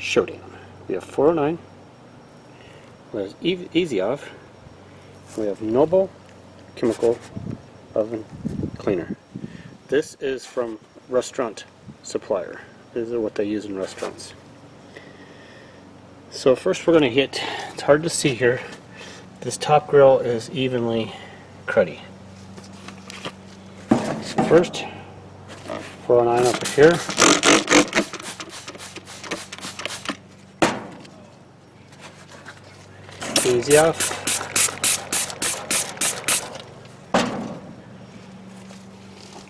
Showdown. We have 409, we have Easy Off, we have Noble Chemical Oven Cleaner. This is from Restaurant Supplier. These are what they use in restaurants. So first we're going to hit, it's hard to see here, this top grill is evenly cruddy. So first, 409 over here. Easy Off.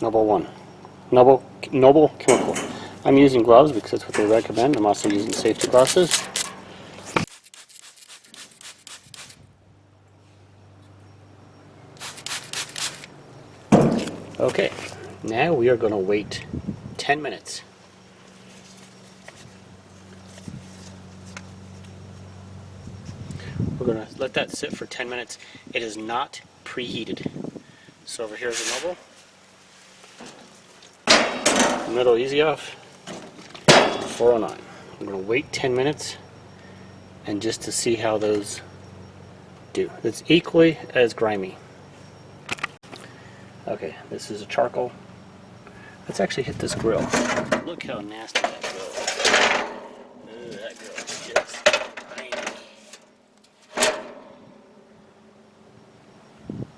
Noble 1. Noble Chemical. I'm using gloves because that's what they recommend. I'm also using safety glasses. Okay, now we are going to wait 10 minutes. We're going to let that sit for 10 minutes. It is not preheated. So over here is a Noble. Middle Easy Off. 409. I'm going to wait 10 minutes and just to see how those do. It's equally as grimy. Okay, this is a charcoal. Let's actually hit this grill. Look how nasty that grill is. Ooh, that grill is just grimy.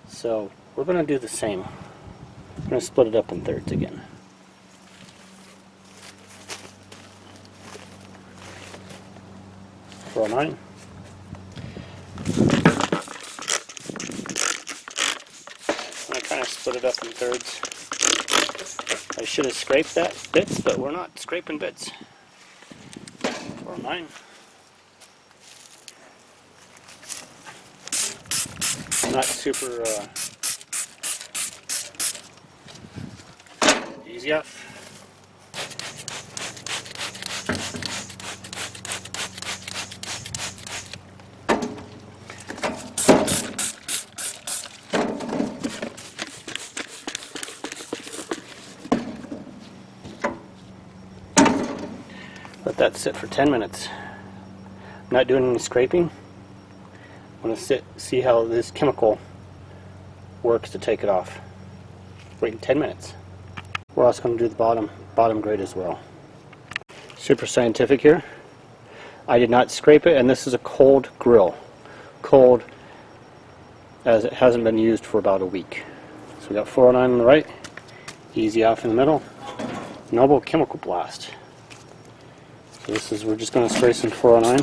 So we're going to do the same. I'm going to split it up in thirds again. Roll 9. I kind of split it up in thirds. I should have scraped that bits, but we're not scraping bits. 409. Not super Easy Off. Let that sit for 10 minutes. I'm not doing any scraping. I'm going to see how this chemical works to take it off. Waiting 10 minutes. We're also going to do the bottom grate as well. Super scientific here. I did not scrape it, and this is a cold grill. Cold as it hasn't been used for about a week. So we got 409 on the right, Easy Off in the middle, Noble Chemical Blast. So this is, we're just going to spray some 409.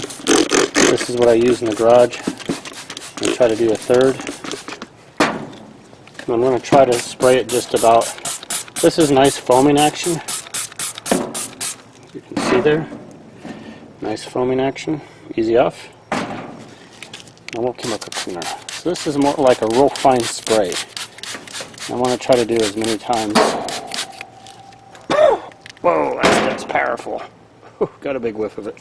This is what I use in the garage. I'm going to try to do a third. And I'm going to try to spray it just about. This is nice foaming action. You can see there. Nice foaming action. Easy Off. Noble Chemical Cleaner. So this is more like a real fine spray. I want to try to do as many times. Whoa, that's powerful. Got a big whiff of it.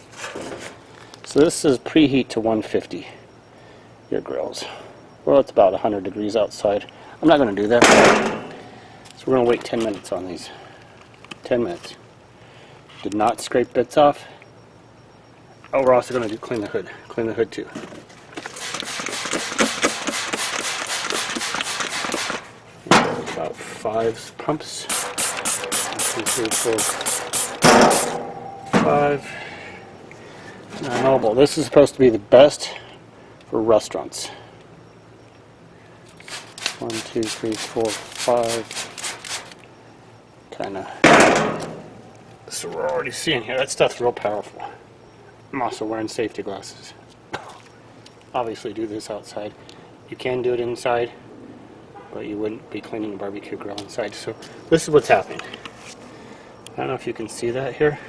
So this is preheat to 150, your grills. Well, it's about 100 degrees outside. I'm not going to do that. So we're going to wait 10 minutes on these. 10 minutes. Did not scrape bits off. Oh, we're also going to clean the hood. Clean the hood too. About 5 pumps. 1, 2, 3, 4, 5. Noble. This is supposed to be the best for restaurants. 1, 2, 3, 4, 5. Kind of. So we're already seeing here. That stuff's real powerful. I'm also wearing safety glasses. Obviously, do this outside. You can do it inside, but you wouldn't be cleaning a barbecue grill inside. So this is what's happening. I don't know if you can see that here.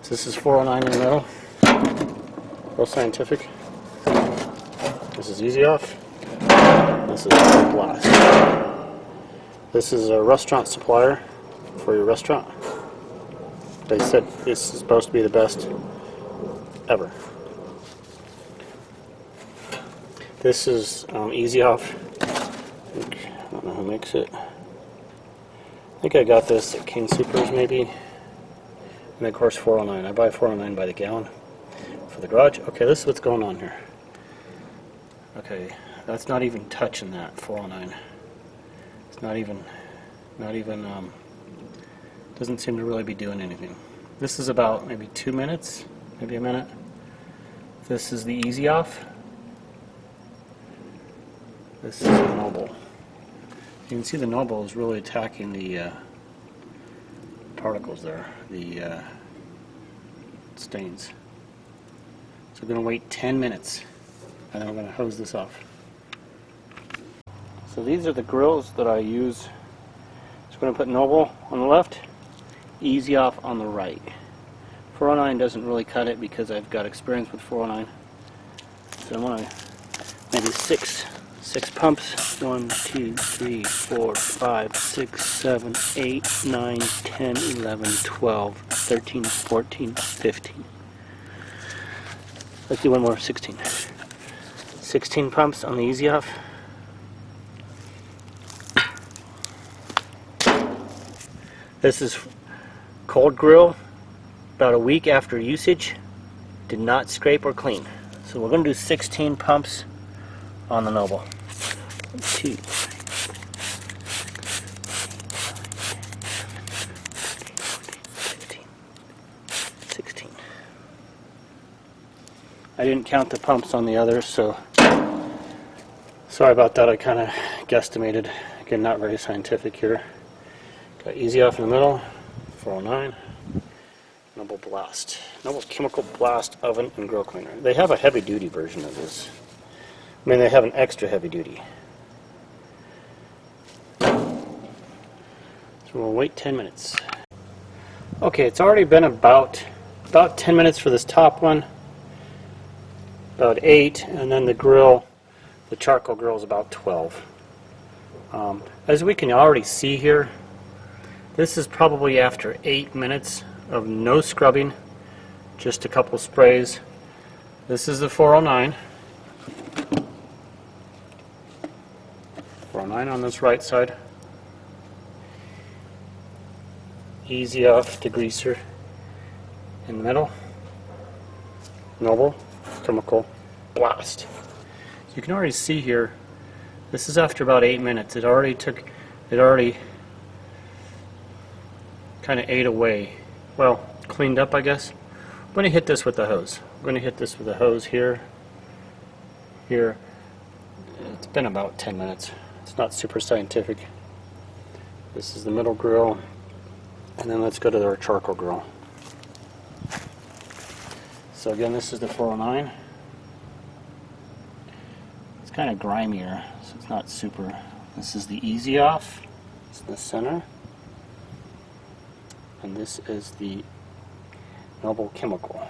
So this is 409 in the middle. Real scientific. This is Easy Off. This is Blast. This is a restaurant supplier for your restaurant. They said this is supposed to be the best ever. This is Easy Off. I don't know who makes it. I think I got this at King Soopers maybe. And of course 409. I buy 409 by the gallon for the garage. Okay, this is what's going on here. Okay, that's not even touching that 409. It's not even, doesn't seem to really be doing anything. This is about maybe 2 minutes, maybe a minute. This is the easy off. This is the noble. You can see the noble is really attacking the particles there, the stains. So we're going to wait 10 minutes and then we're going to hose this off. So these are the grills that I use. So I'm going to put noble on the left, easy off on the right. 409 doesn't really cut it because I've got experience with 409. So I'm going to maybe six pumps. 1, 2, 3, 4, 5, 6, 7, 8, 9, 10, 11, 12, 13, 14, 15. Let's do one more, 16. 16 pumps on the easy off. This is cold grill, about a week after usage. Did not scrape or clean. So we're going to do 16 pumps on the Noble. 2, 15, 16. I didn't count the pumps on the others, so sorry about that. I kind of guesstimated. Again, not very scientific here. Got easy off in the middle, 409. Noble Blast. Noble Chemical Blast Oven and Grill Cleaner. They have a heavy duty version of this. I mean, they have an extra heavy duty. So we'll wait 10 minutes. Okay, it's already been about 10 minutes for this top one. About 8, and then the grill, the charcoal grill is about 12. As we can already see here, this is probably after 8 minutes of no scrubbing, just a couple sprays. This is the 409. 409 on this right side. Easy off degreaser in the middle. Noble Chemical Blast. So you can already see here, this is after about 8 minutes. It already kind of ate away. Well, cleaned up, I guess. I'm going to hit this with the hose. I'm going to hit this with the hose here. Here. It's been about 10 minutes. It's not super scientific. This is the middle grill. And then let's go to our charcoal grill. So again, this is the 409. It's kind of grimier, so it's not super. This is the easy off. It's the center. And this is the Noble Chemical.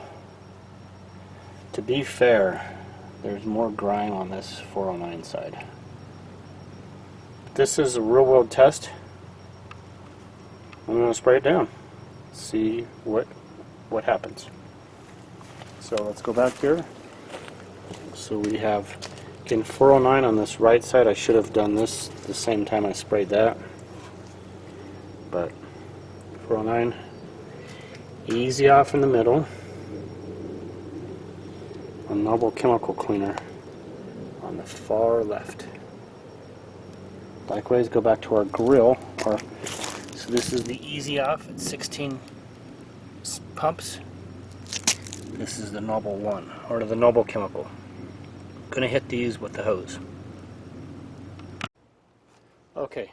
To be fair, there's more grime on this 409 side. This is a real world test. I'm going to spray it down. See what happens. So let's go back here. So we have, again, 409 on this right side. I should have done this the same time I sprayed that. But 409, easy off in the middle. A Noble Chemical Cleaner on the far left. Likewise, go back to our grill. So this is the easy off at 16 pumps. This is the Noble one, or the Noble Chemical. Gonna hit these with the hose. Okay,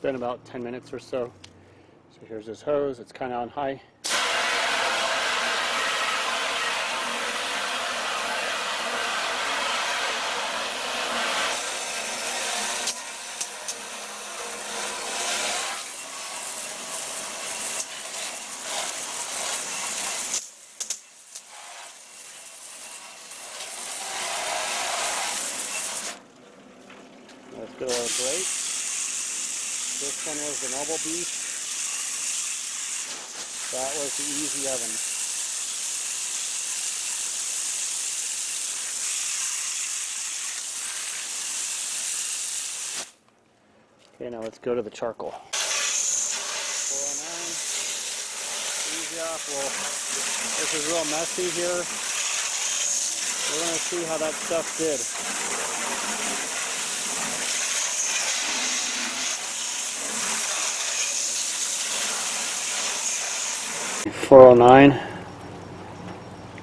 been about 10 minutes or so. So here's this hose, it's kind of on high. Let's go to our grate. This one was the Noble Beef. That was the easy oven. Okay, now let's go to the charcoal. 409, easy off. Well, this is real messy here. We're going to see how that stuff did. .409.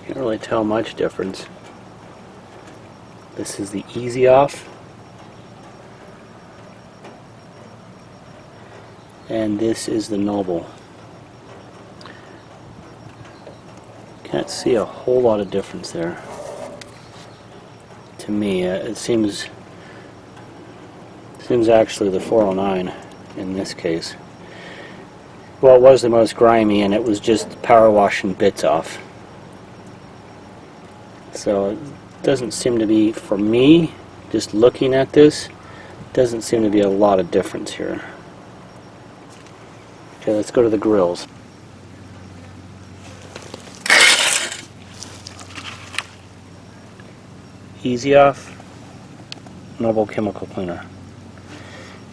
Can't really tell much difference. This is the Easy Off. And this is the Noble. Can't see a whole lot of difference there. To me, it seems actually the 409 in this case. Well, it was the most grimy, and it was just power washing bits off. So it doesn't seem to be, for me, just looking at this, doesn't seem to be a lot of difference here. Okay, let's go to the grills. Easy Off, Noble Chemical Cleaner.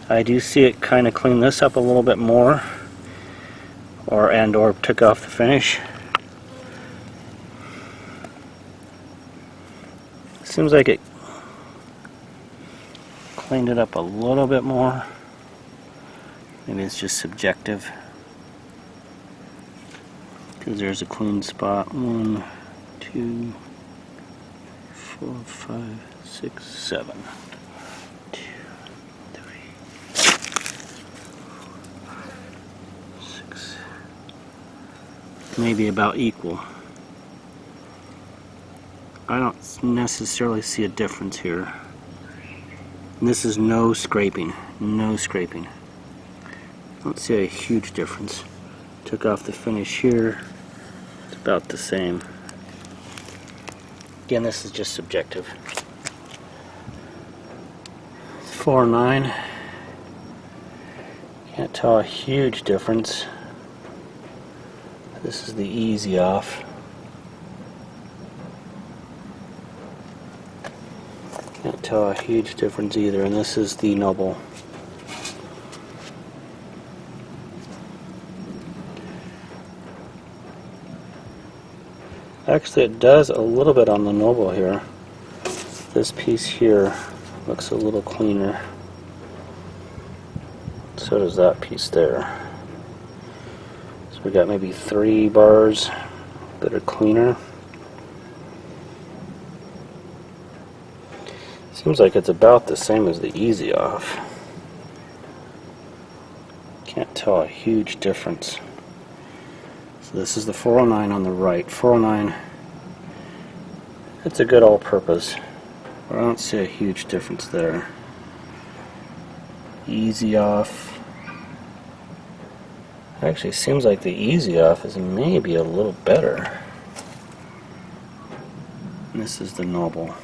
I do see it kind of clean this up a little bit more, or took off the finish. Seems like it cleaned it up a little bit more. Maybe it's just subjective, because there's a clean spot. 1, 2, 4, 5, 6, 7. 2, 3, 6. Maybe about equal. I don't necessarily see a difference here. And this is no scraping. No scraping. I don't see a huge difference. Took off the finish here. It's about the same. Again, this is just subjective. 409. Can't tell a huge difference. This is the Easy Off. Can't tell a huge difference either, and this is the Noble. Actually, it does a little bit on the Noble here. This piece here looks a little cleaner. So does that piece there. So we got maybe 3 bars that are cleaner. Seems like it's about the same as the Easy Off. Can't tell a huge difference. So this is the 409 on the right. 409, it's a good all-purpose, but I don't see a huge difference there. Easy Off. Actually, seems like the Easy Off is maybe a little better. And this is the Noble.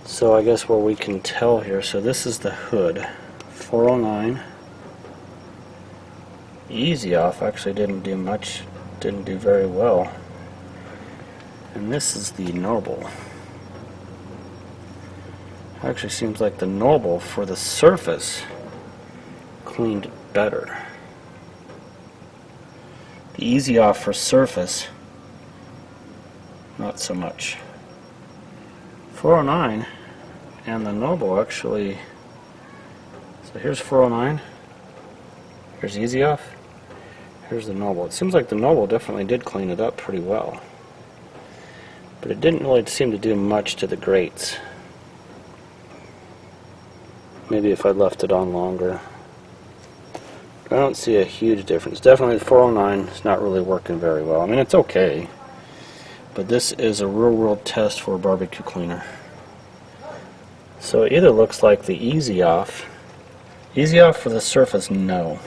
So I guess where we can tell here, so this is the hood. 409. Easy Off actually didn't do much, didn't do very well. And this is the Noble. Actually seems like the Noble for the surface cleaned better. The Easy Off for surface, not so much. 409 and the Noble actually, so here's 409, here's Easy Off, here's the Noble. It seems like the Noble definitely did clean it up pretty well, but it didn't really seem to do much to the grates. Maybe if I left it on longer. I don't see a huge difference. Definitely the 409 is not really working very well. I mean, it's okay, but this is a real world test for a barbecue cleaner. So it either looks like the Easy Off. Easy Off for the surface, no.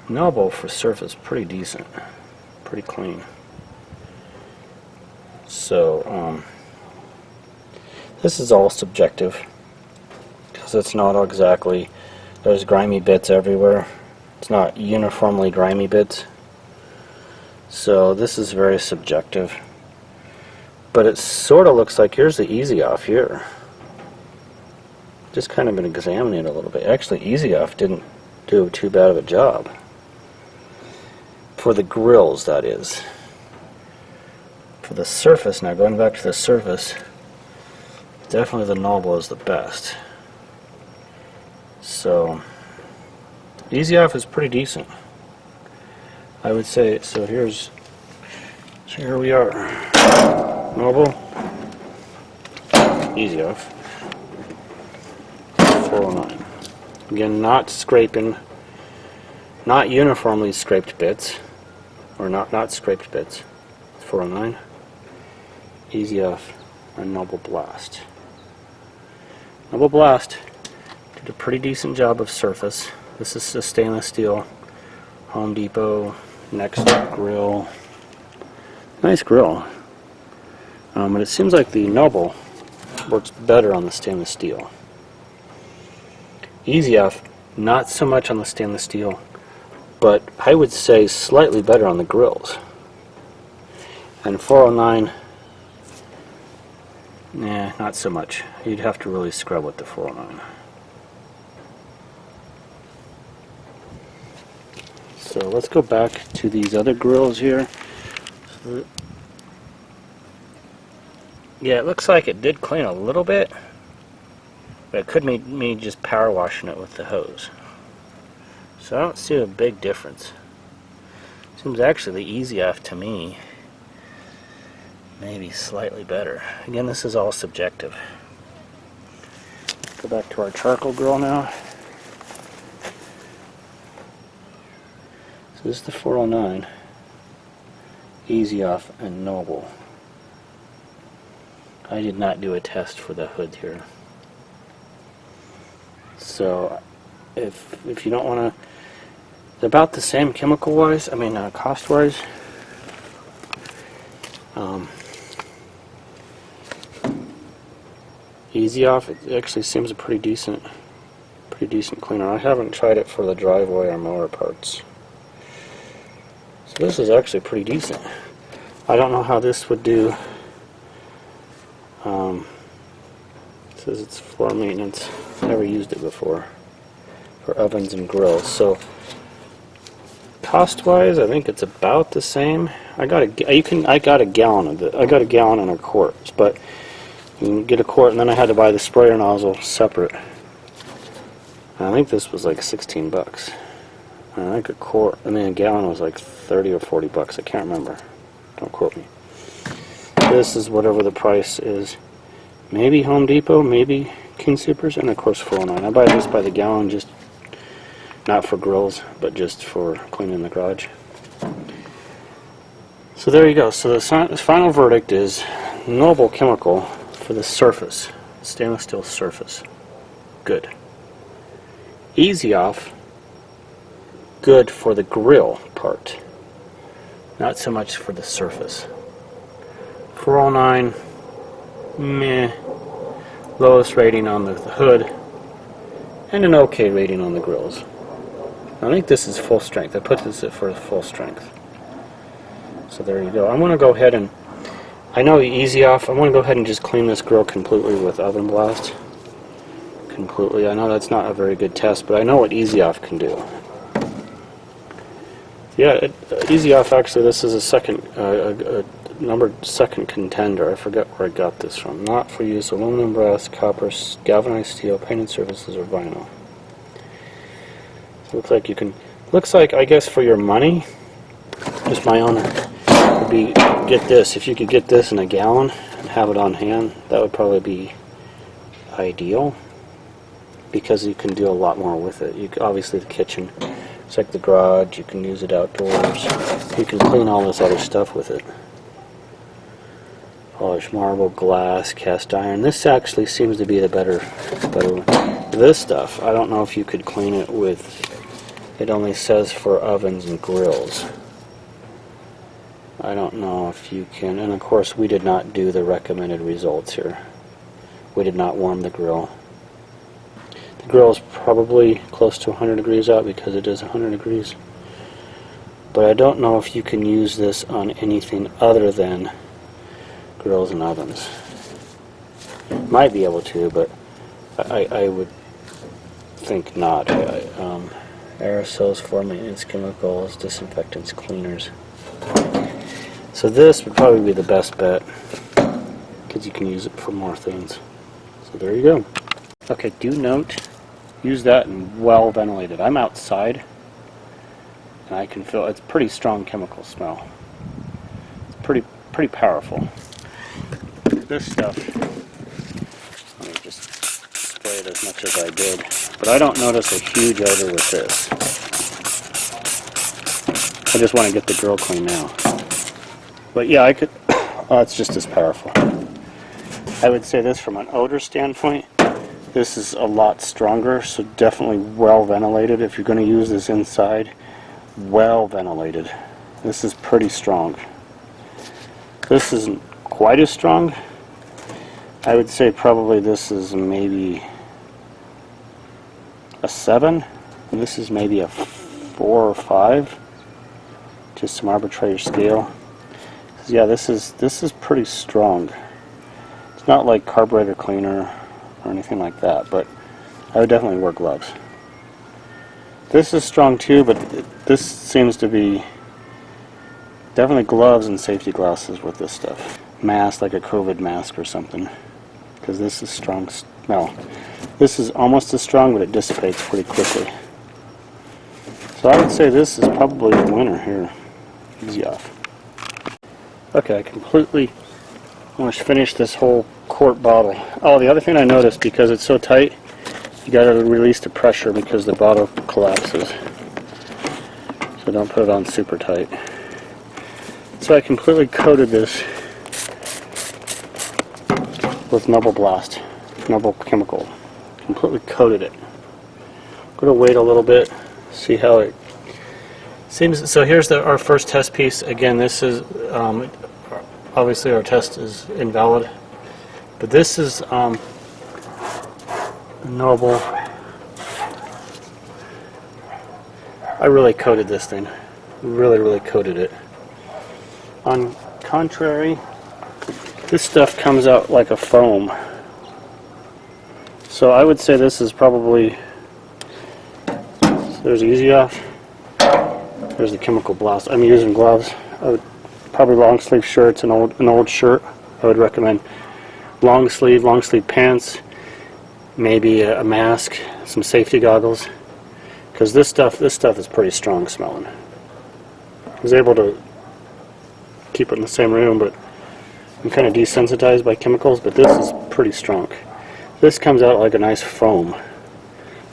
Noble for surface, pretty decent. Pretty clean. So, this is all subjective, because it's not exactly, there's grimy bits everywhere. It's not uniformly grimy bits. So this is very subjective. But it sort of looks like here's the Easy Off here. Just kind of been examining it a little bit. Actually, Easy Off didn't do too bad of a job. For the grills, that is. For the surface, now going back to the surface, definitely the Noble is the best. So, Easy Off is pretty decent, I would say. So here we are. Noble, Easy Off, 409. Again, not scraping, not uniformly scraped bits, or not scraped bits. 409, Easy Off, and Noble Blast. Noble Blast did a pretty decent job of surface. This is a stainless steel Home Depot Next grill. Nice grill. But it seems like the Noble works better on the stainless steel. Easy Off, not so much on the stainless steel, but I would say slightly better on the grills. And 409, nah, not so much. You'd have to really scrub with the 409. So let's go back to these other grills here. So, yeah, it looks like it did clean a little bit, but it could be me just power washing it with the hose. So I don't see a big difference. Seems actually the Easy Off to me maybe slightly better. Again, this is all subjective. Let's go back to our charcoal grill now. So this is the 409, Easy Off, and Noble. I did not do a test for the hood here. So if you don't want to, they're about the same chemical wise, I mean cost wise. Easy Off, it actually seems a pretty decent cleaner. I haven't tried it for the driveway or mower parts. So this is actually pretty decent. I don't know how this would do. It says it's floor maintenance. Never used it before for ovens and grills. So cost-wise, I think it's about the same. I got a gallon of it. I got a gallon and a quart, but you can get a quart, and then I had to buy the sprayer nozzle separate. I think this was like 16 bucks. I think a quart, I mean a gallon was like 30 or 40 bucks. I can't remember. Don't quote me. This is whatever the price is. Maybe Home Depot, maybe King Soopers, and of course 409. I buy this by the gallon, just not for grills, but just for cleaning the garage. So there you go. So the final verdict is Noble chemical for the surface, stainless steel surface. Good. Easy Off, good for the grill part, not so much for the surface. 409, meh, lowest rating on the hood, and an okay rating on the grills. I think this is full strength. I put this at for full strength. So there you go. I'm going to go ahead and, I know Easy Off, I'm going to go ahead and just clean this grill completely with Oven Blast. Completely. I know that's not a very good test, but I know what Easy Off can do. Yeah, Easy Off, actually, this is a second, numbered second contender. I forget where I got this from. Not for use aluminum, brass, copper, galvanized steel, painted surfaces, or vinyl. So it looks like you can, looks like, I guess for your money, just my own, would be, get this. If you could get this in a gallon and have it on hand, that would probably be ideal, because you can do a lot more with it. You obviously the kitchen, it's like the garage, you can use it outdoors. You can clean all this other stuff with it. Polished marble, glass, cast iron. This actually seems to be the better one. This stuff, I don't know if you could clean it with, it only says for ovens and grills. I don't know if you can, and of course we did not do the recommended results here. We did not warm the grill. The grill is probably close to 100 degrees out because it is 100 degrees. But I don't know if you can use this on anything other than grills and ovens. Might be able to, but I would think not. aerosols, floor maintenance chemicals, disinfectants, cleaners. So this would probably be the best bet because you can use it for more things. So there you go. Okay, do note, use that and well ventilated. I'm outside and I can feel it's pretty strong chemical smell. It's pretty powerful. This stuff, let me just spray it as much as I did, but I don't notice a huge odor with this. I just want to get the grill clean now. But yeah, I could, oh, it's just as powerful. I would say this from an odor standpoint, this is a lot stronger, so definitely well ventilated. If you're going to use this inside, well ventilated. This is pretty strong. This isn't quite as strong. I would say probably this is maybe a 7, and this is maybe a 4 or 5. Just some arbitrary scale. Yeah, this is pretty strong. It's not like carburetor cleaner or anything like that, but I would definitely wear gloves. This is strong too, but this seems to be definitely gloves and safety glasses with this stuff. Mask, like a COVID mask or something, because this is strong. No, this is almost as strong, but it dissipates pretty quickly. So I would say this is probably the winner here. Easy off. Okay, I completely almost finished this whole quart bottle. Oh, the other thing I noticed, because it's so tight, you got to release the pressure because the bottle collapses. So don't put it on super tight. So I completely coated this with Noble Blast, Noble Chemical. Completely coated it. I'm going to wait a little bit, see how it seems. So here's our first test piece. Again, this is obviously our test is invalid, but this is Noble. I really coated this thing. Really coated it. On contrary, this stuff comes out like a foam. So I would say this is probably, so there's Easy Off. There's the Chemical Blast. I'm using gloves. I would probably long sleeve shirts, an old shirt. I would recommend long sleeve pants, maybe a mask, some safety goggles, because this stuff is pretty strong smelling. I was able to keep it in the same room, but I'm kind of desensitized by chemicals, but this is pretty strong. This comes out like a nice foam.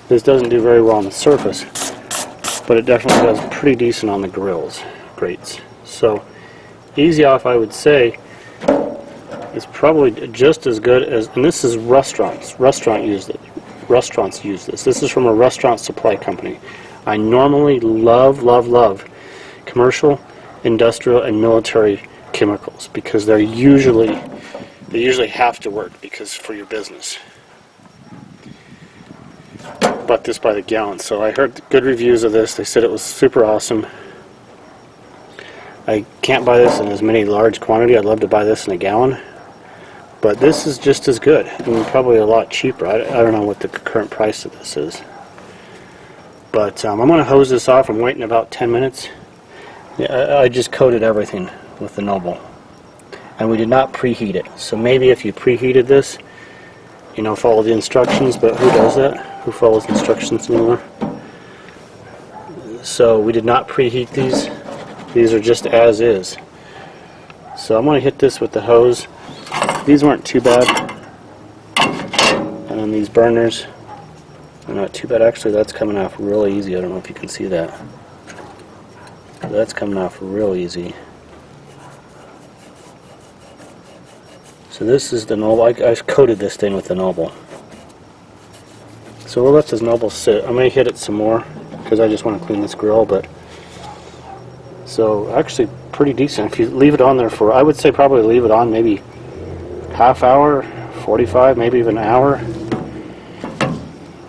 This doesn't do very well on the surface, but it definitely does pretty decent on the grates. So Easy Off, I would say, is probably just as good as, and this is restaurants use this. This is from a restaurant supply company. I normally love commercial, industrial, and military chemicals because they usually have to work because for your business. Bought this by the gallon, so I heard good reviews of this. They said it was super awesome. I can't buy this in as many large quantity. I'd love to buy this in a gallon, but this is just as good. I mean, probably a lot cheaper. I don't know what the current price of this is, but I'm going to hose this off. I'm waiting about 10 minutes. Yeah, I just coated everything with the Noble, and we did not preheat it. So maybe if you preheated this, you know, follow the instructions, but who does that? Who follows instructions anymore? So we did not preheat these. These are just as is. So I'm going to hit this with the hose. These weren't too bad. And then these burners are not too bad. Actually, that's coming off really easy. I don't know if you can see that. That's coming off real easy. So this is the Noble. I coated this thing with the Noble. So we'll let this Noble sit. I may hit it some more because I just want to clean this grill, but so actually pretty decent. If you leave it on there for, I would say probably leave it on maybe half hour, 45, maybe even an hour,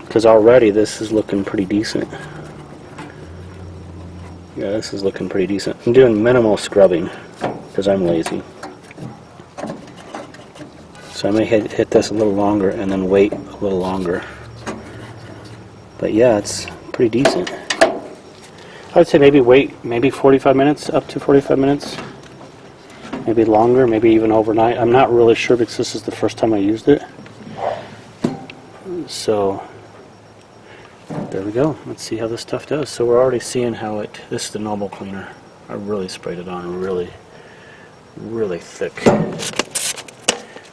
because already this is looking pretty decent. Yeah, this is looking pretty decent. I'm doing minimal scrubbing because I'm lazy. So I may hit this a little longer and then wait a little longer. But yeah, it's pretty decent. I'd say maybe wait, maybe 45 minutes, up to 45 minutes. Maybe longer, maybe even overnight. I'm not really sure because this is the first time I used it. So, there we go. Let's see how this stuff does. So we're already seeing how this is the Noble cleaner. I really sprayed it on really, really thick.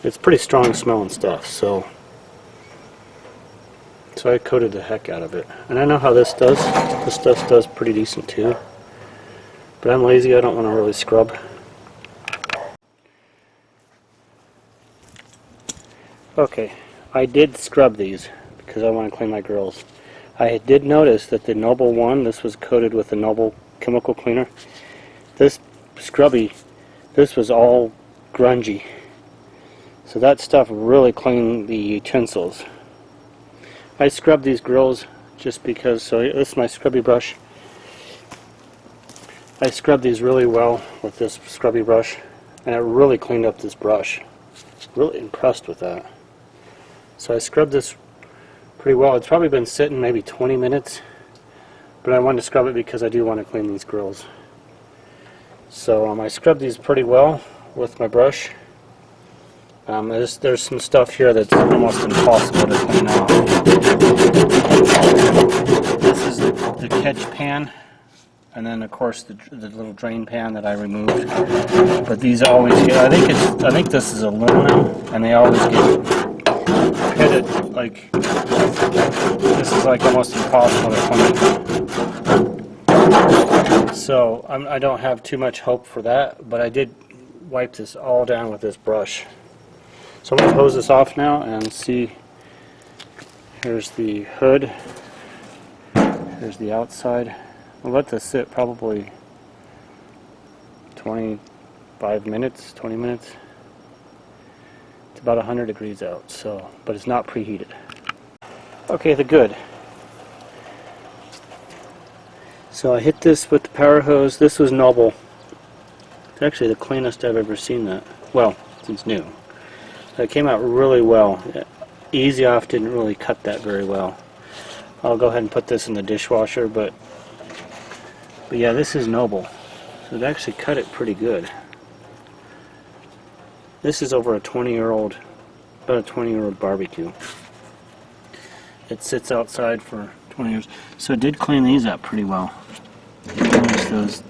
It's pretty strong smelling stuff, so I coated the heck out of it. And I know how this does. This stuff does pretty decent too. But I'm lazy, I don't want to really scrub. Okay, I did scrub these because I want to clean my grills. I did notice that the Noble one, this was coated with the Noble chemical cleaner. This scrubby, this was all grungy. So that stuff really cleaned the utensils. I scrubbed these grills just because, so this is my scrubby brush. I scrubbed these really well with this scrubby brush, and it really cleaned up this brush. Really impressed with that. So I scrubbed this pretty well. It's probably been sitting maybe 20 minutes, but I wanted to scrub it because I do want to clean these grills. So I scrubbed these pretty well with my brush. There's some stuff here that's almost impossible to clean out. This is the catch pan, and then of course the little drain pan that I removed. But these always get, I think this is aluminum, and they always get pitted. Like this is like almost impossible to clean. So I don't have too much hope for that, but I did wipe this all down with this brush. So I'm going to hose this off now and see. Here's the hood. Here's the outside. We'll let this sit probably 25 minutes, 20 minutes. It's about 100 degrees out, so, but it's not preheated. Okay, the good. So I hit this with the power hose. This was Noble. It's actually the cleanest I've ever seen that. Well, since new. It came out really well. Easy Off didn't really cut that very well. I'll go ahead and put this in the dishwasher, but yeah, this is Noble. So it actually cut it pretty good. This is over a 20-year-old, about a 20-year-old barbecue. It sits outside for 20 years. So it did clean these up pretty well.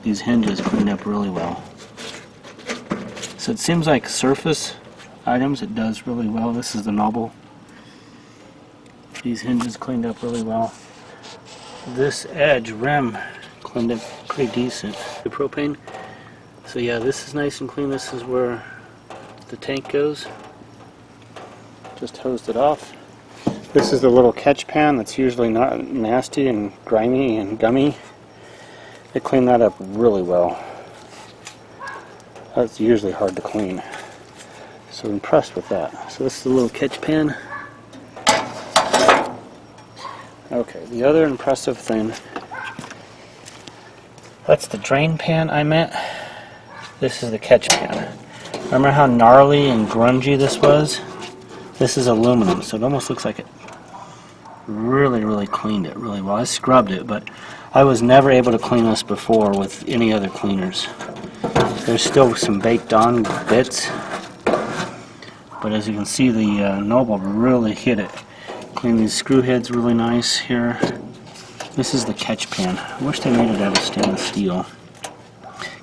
These hinges cleaned up really well. So it seems like surface items, it does really well. This is the Noble. These hinges cleaned up really well. This edge rim cleaned up pretty decent. The propane. So yeah, this is nice and clean. This is where the tank goes. Just hosed it off. This is the little catch pan that's usually not nasty and grimy and gummy. They cleaned that up really well. That's usually hard to clean. So impressed with that. So this is the little catch pan. Okay, the other impressive thing, that's the drain pan I meant. This is the catch pan. Remember how gnarly and grungy this was? This is aluminum, so it almost looks like it really cleaned it really well. I scrubbed it, but I was never able to clean this before with any other cleaners. There's still some baked on bits, but as you can see, the Noble really hit it. Clean these screw heads really nice here. This is the catch pan. I wish they made it out of stainless steel,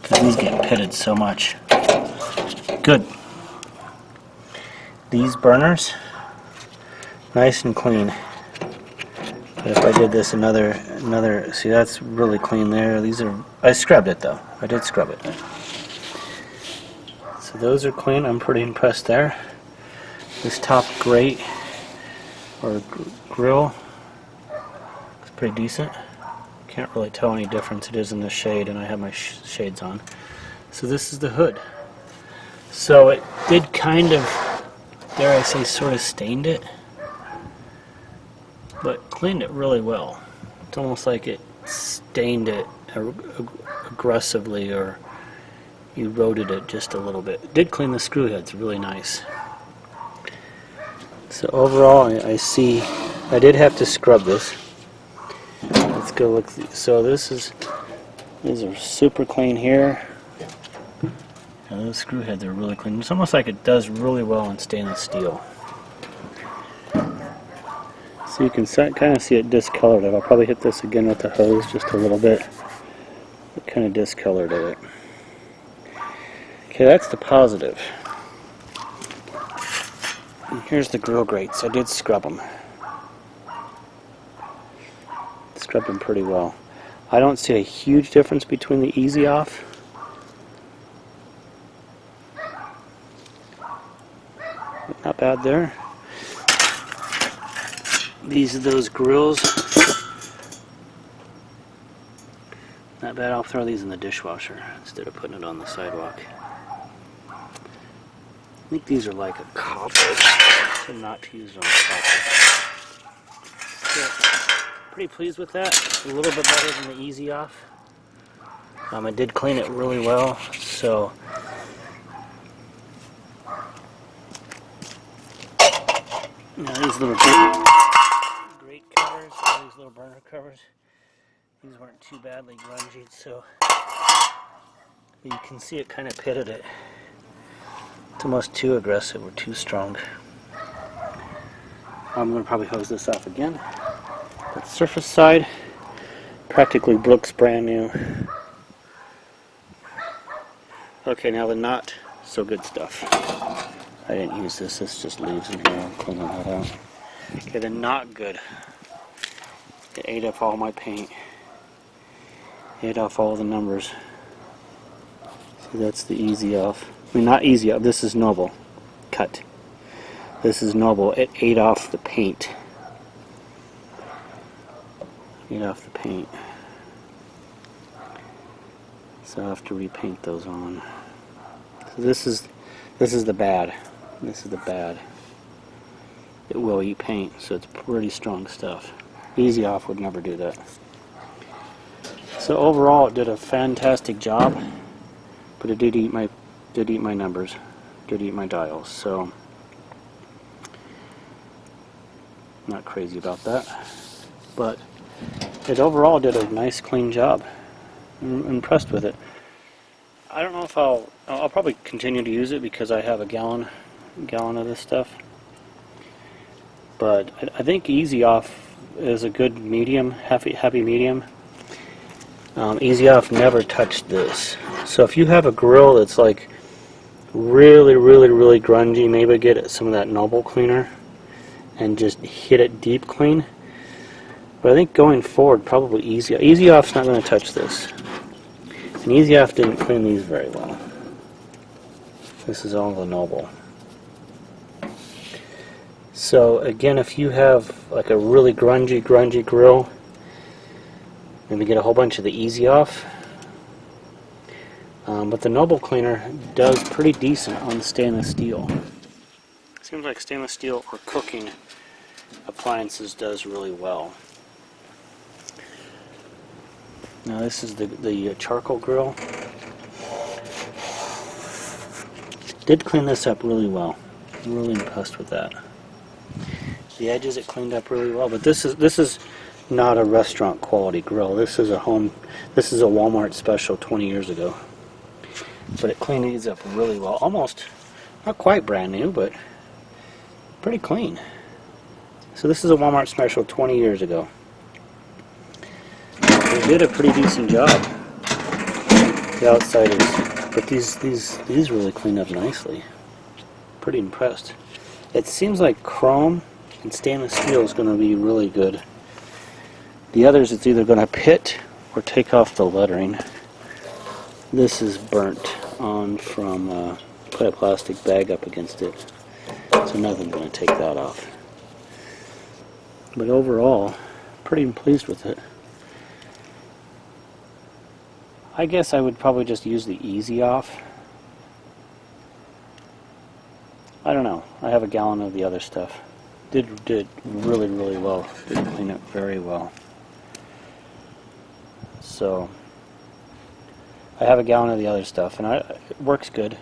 because these get pitted so much. Good. These burners, nice and clean. But if I did this another, see, that's really clean there. These are, I scrubbed it though. I did scrub it. So those are clean. I'm pretty impressed there. This top grate or grill is pretty decent. Can't really tell any difference. It is in the shade, and I have my shades on. So this is the hood. So it did kind of, dare I say, sort of stained it, but cleaned it really well. It's almost like it stained it aggressively or eroded it just a little bit. It did clean the screw heads really nice. So overall, I see, I did have to scrub this. Let's go look. So this is These are super clean here. Now those screw heads are really clean. It's almost like it does really well on stainless steel. So you can kind of see it discolored. I'll probably hit this again with the hose just a little bit. It kind of discolored it. Okay, that's the positive. And here's the grill grates. I did scrub them. Scrubbed them pretty well. I don't see a huge difference between the easy off. Not bad there. These are those grills. Not bad. I'll throw these in the dishwasher instead of putting it on the sidewalk. I think these are like a copper, so not to use it on the copper. So, pretty pleased with that. It's a little bit better than the easy off. I did clean it really well, so now these little grate covers, all these little burner covers, these weren't too badly grungy, so you can see it kind of pitted it. It's almost too aggressive or too strong. I'm going to probably hose this off again. The surface side, practically looks brand new. Okay, now the not so good stuff. I didn't use this, this just leaves in here. I'm cleaning that out. Okay, the not good. It ate up all my paint. Ate off all the numbers. So that's the easy off. I mean, not easy off, this is noble. Cut. This is noble. It ate off the paint. Ate off the paint. So I have to repaint those on. So this is the bad. This is the bad. It will eat paint, so it's pretty strong stuff. Easy off would never do that. So overall, it did a fantastic job, but it did eat my numbers, did eat my dials. So not crazy about that, but it overall did a nice, clean job. I'm impressed with it. I don't know if I'll probably continue to use it because I have a gallon of this stuff. But I think Easy Off is a good medium, happy medium. Easy Off never touched this. So if you have a grill that's like really grungy, maybe get some of that Noble cleaner and just hit it deep clean. But I think going forward, probably Easy Off's not going to touch this. And Easy Off didn't clean these very well. This is all the Noble. So again, if you have like a really grungy grill, maybe get a whole bunch of the Easy Off. But the Noble cleaner does pretty decent on stainless steel. Seems like stainless steel or cooking appliances does really well. Now this is the charcoal grill. Did clean this up really well. I'm really impressed with that. The edges it cleaned up really well, but this is not a restaurant quality grill. This is a Walmart special 20 years ago. But it cleaned these up really well. Almost, not quite brand new, but pretty clean. So this is a Walmart special 20 years ago. They did a pretty decent job. The outside is, but these really cleaned up nicely. Pretty impressed. It seems like chrome and stainless steel is going to be really good. The others, it's either going to pit or take off the lettering. This is burnt on from put a plastic bag up against it, so nothing's going to take that off. But overall, pretty pleased with it. I guess I would probably just use the Easy Off. I don't know. I have a gallon of the other stuff. Did really well. Did clean it very well. So I have a gallon of the other stuff, and it works good.